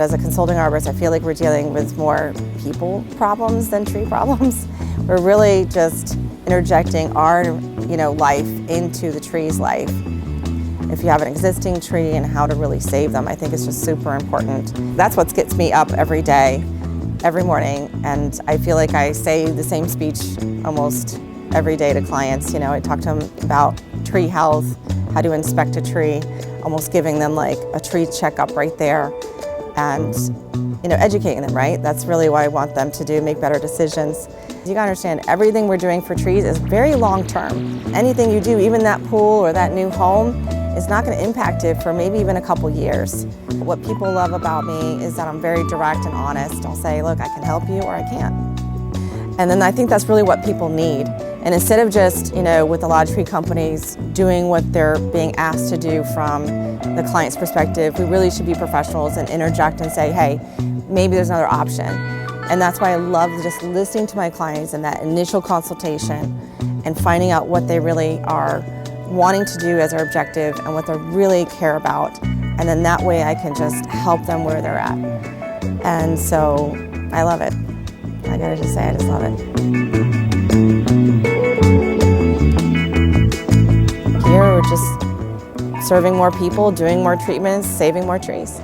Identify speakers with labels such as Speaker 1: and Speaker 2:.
Speaker 1: As a consulting arborist, I feel like we're dealing with more people problems than tree problems. We're really just interjecting our, life into the tree's life. If you have an existing tree and how to really save them, I think it's just super important. That's what gets me up every day, every morning, and I feel like I say the same speech almost every day to clients. I talk to them about tree health, how to inspect a tree, almost giving them like a tree checkup right there. And educating them, right? That's really what I want them to do, make better decisions. You gotta understand, everything we're doing for trees is very long term. Anything you do, even that pool or that new home, is not gonna impact it for maybe even a couple years. What people love about me is that I'm very direct and honest. I'll say, look, I can help you or I can't. And then I think that's really what people need. And instead of just, with a lot of tree companies doing what they're being asked to do from the client's perspective, we really should be professionals and interject and say, hey, maybe there's another option. And that's why I love just listening to my clients in that initial consultation and finding out what they really are wanting to do as their objective and what they really care about. And then that way I can just help them where they're at. And so I love it. I gotta just say, I just love it. Here we're just serving more people, doing more treatments, saving more trees.